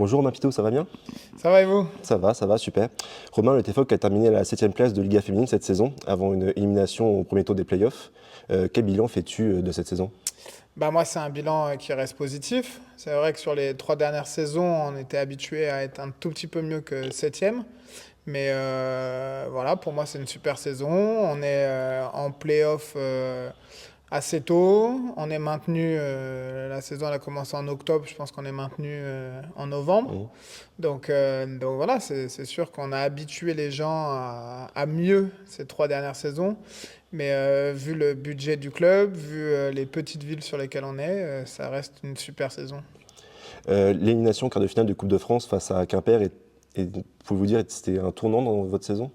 Bonjour Romain Pitot, ça va bien? Ça va et vous? Ça va, super. Romain, le TFOC a terminé à la 7e place de Liga féminine cette saison, avant une élimination au premier tour des playoffs. Quel bilan fais-tu de cette saison? Bah moi, c'est un bilan qui reste positif. C'est vrai que sur les 3 dernières saisons, on était habitué à être un tout petit peu mieux que septième. Mais voilà, pour moi, c'est une super saison. On est en playoff assez tôt. On est maintenu, la saison elle a commencé en octobre, je pense qu'on est maintenu en novembre. Mhm. Donc voilà, c'est sûr qu'on a habitué les gens à mieux ces 3 dernières saisons. Mais vu le budget du club, vu les petites villes sur lesquelles on est, ça reste une super saison. L'élimination en quart de finale de Coupe de France face à Quimper, pouvez-vous dire, c'était un tournant dans votre saison?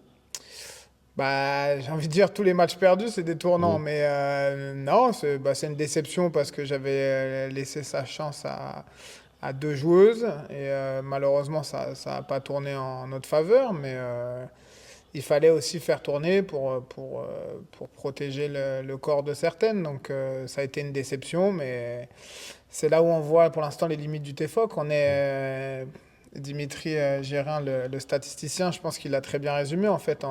Bah, j'ai envie de dire tous les matchs perdus, c'est des tournants. Mhm. Mais non, c'est une déception parce que j'avais laissé sa chance à deux joueuses. Et malheureusement, ça n'a pas tourné en notre faveur. Mais il fallait aussi faire tourner pour protéger le corps de certaines. Donc ça a été une déception. Mais c'est là où on voit pour l'instant les limites du TFOC. On est. Dimitri Gérin, le statisticien, je pense qu'il l'a très bien résumé. En fait,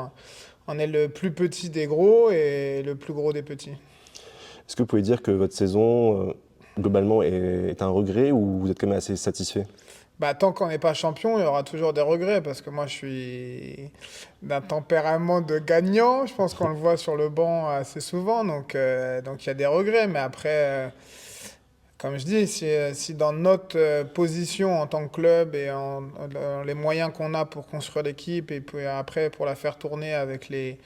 on est le plus petit des gros et le plus gros des petits. Est-ce que vous pouvez dire que votre saison, globalement, est un regret ou vous êtes quand même assez satisfait? Bah, tant qu'on n'est pas champion, il y aura toujours des regrets parce que moi, je suis d'un tempérament de gagnant. Je pense qu'on le voit sur le banc assez souvent. Donc il y a des regrets. Mais après, comme je dis, si dans notre position en tant que club et dans les moyens qu'on a pour construire l'équipe et puis après pour la faire tourner avec le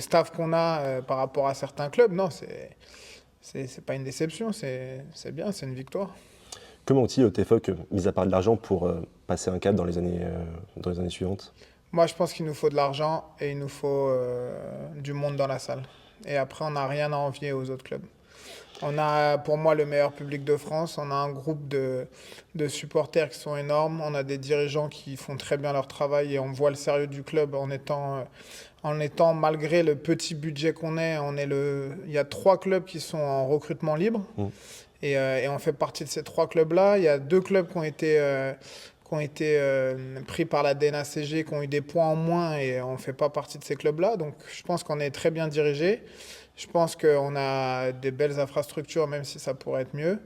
staff qu'on a par rapport à certains clubs, non, c'est pas une déception, c'est bien, c'est une victoire. Comment ont-ils, au TFOC, mis à part de l'argent pour passer un cap dans les années suivantes? Moi, je pense qu'il nous faut de l'argent et il nous faut du monde dans la salle. Et après, on n'a rien à envier aux autres clubs. On a pour moi le meilleur public de France. On a un groupe de supporters qui sont énormes. On a des dirigeants qui font très bien leur travail et on voit le sérieux du club en étant malgré le petit budget qu'on est, il y a 3 clubs qui sont en recrutement libre. Mhm. Et on fait partie de ces 3 clubs-là. Il y a 2 clubs qui ont été pris par la DNACG, qui ont eu des points en moins et on ne fait pas partie de ces clubs-là. Donc je pense qu'on est très bien dirigé. Je pense qu'on a des belles infrastructures, même si ça pourrait être mieux.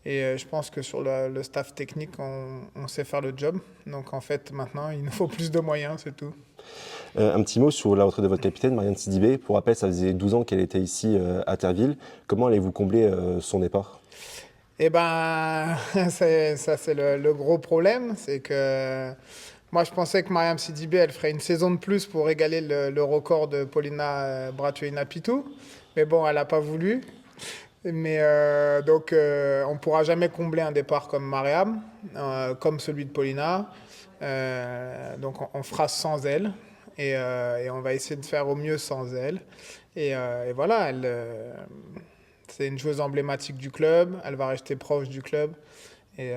Et je pense que sur le staff technique, on sait faire le job. Donc en fait, maintenant, il nous faut plus de moyens, c'est tout. Un petit mot sur la retraite de votre capitaine, Marianne Sidibé. Pour rappel, ça faisait 12 ans qu'elle était ici à Terville. Comment allez-vous combler son départ? Eh ben, ça c'est le gros problème, c'est que moi je pensais que Mariam Sidibé elle ferait une saison de plus pour égaler le record de Paulina Bratuina-Pitou, mais bon elle n'a pas voulu. Mais donc on ne pourra jamais combler un départ comme Mariam, comme celui de Paulina. Donc on fera sans elle et on va essayer de faire au mieux sans elle. Et voilà, c'est une joueuse emblématique du club, elle va rester proche du club et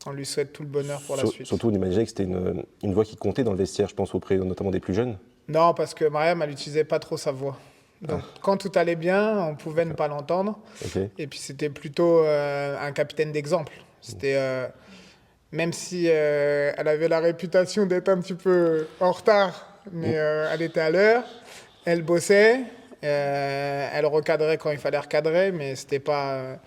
on lui souhaite tout le bonheur pour la suite. Surtout, on imaginait que c'était une voix qui comptait dans le vestiaire, je pense, auprès notamment des plus jeunes. Non, parce que Mariam, elle n'utilisait pas trop sa voix. Donc Ah, quand tout allait bien, on pouvait ne d'accord. pas l'entendre. Ok. Et puis c'était plutôt un capitaine d'exemple. C'était même si elle avait la réputation d'être un petit peu en retard, mais Mm. elle était à l'heure. Elle bossait, elle recadrait quand il fallait recadrer, mais c'était pas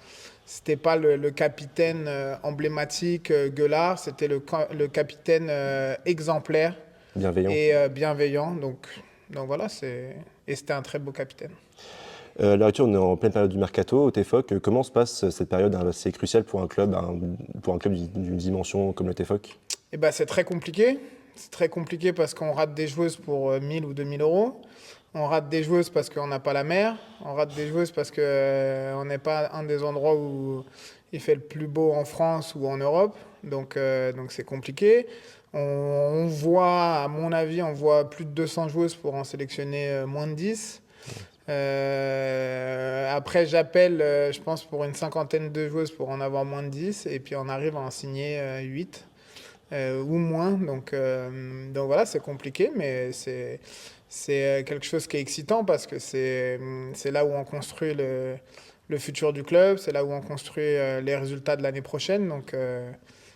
le capitaine emblématique, gueulard, c'était le capitaine exemplaire Bienveillant. et bienveillant. Donc voilà, et c'était un très beau capitaine. À l'heure actuelle, on est en pleine période du mercato au TFOC. Comment se passe cette période assez cruciale pour un club d'une dimension comme le TFOC? Et ben c'est très compliqué. C'est très compliqué parce qu'on rate des joueuses pour 1000 ou 2000 euros. On rate des joueuses parce qu'on n'a pas la mer. On rate des joueuses parce qu'on n'est pas un des endroits où il fait le plus beau en France ou en Europe. Donc c'est compliqué. On voit, à mon avis, on voit plus de 200 joueuses pour en sélectionner moins de 10. Après, j'appelle, je pense, pour une cinquantaine de joueuses pour en avoir moins de 10. Et puis on arrive à en signer 8 ou moins. Donc voilà, c'est compliqué, mais c'est quelque chose qui est excitant parce que c'est là où on construit le futur du club, c'est là où on construit les résultats de l'année prochaine. Donc,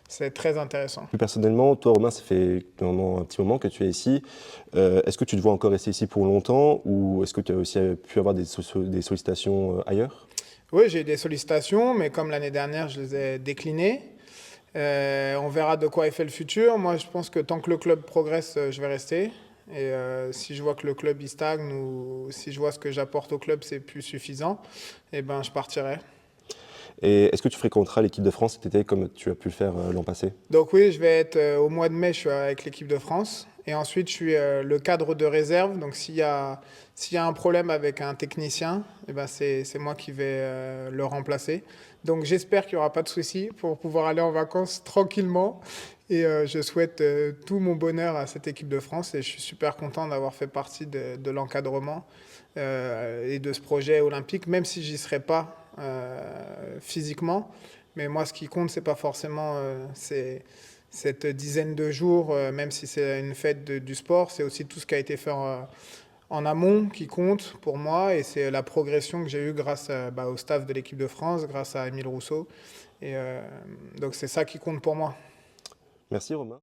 c'est très intéressant. Plus personnellement, toi, Romain, ça fait maintenant un petit moment que tu es ici. Est-ce que tu te vois encore rester ici pour longtemps ou est-ce que tu as aussi pu avoir des sollicitations ailleurs? Oui, j'ai eu des sollicitations, mais comme l'année dernière, je les ai déclinées. On verra de quoi est fait le futur. Moi, je pense que tant que le club progresse, je vais rester. Et si je vois que le club il stagne ou si je vois ce que j'apporte au club, c'est plus suffisant, eh ben, je partirai. Et est-ce que tu fréquenteras l'équipe de France cet été comme tu as pu le faire l'an passé? Donc oui, je vais être au mois de mai, je suis avec l'équipe de France. Et ensuite, je suis le cadre de réserve. Donc s'il y a un problème avec un technicien, eh ben, c'est moi qui vais le remplacer. Donc j'espère qu'il n'y aura pas de souci pour pouvoir aller en vacances tranquillement. Et je souhaite tout mon bonheur à cette équipe de France. Et je suis super content d'avoir fait partie de l'encadrement et de ce projet olympique, même si j'y serai pas physiquement. Mais moi, ce qui compte, c'est pas forcément cette dizaine de jours, même si c'est une fête du sport, c'est aussi tout ce qui a été fait en amont qui compte pour moi. Et c'est la progression que j'ai eue grâce au staff de l'équipe de France, grâce à Émile Rousseau. Et donc, c'est ça qui compte pour moi. Merci Romain.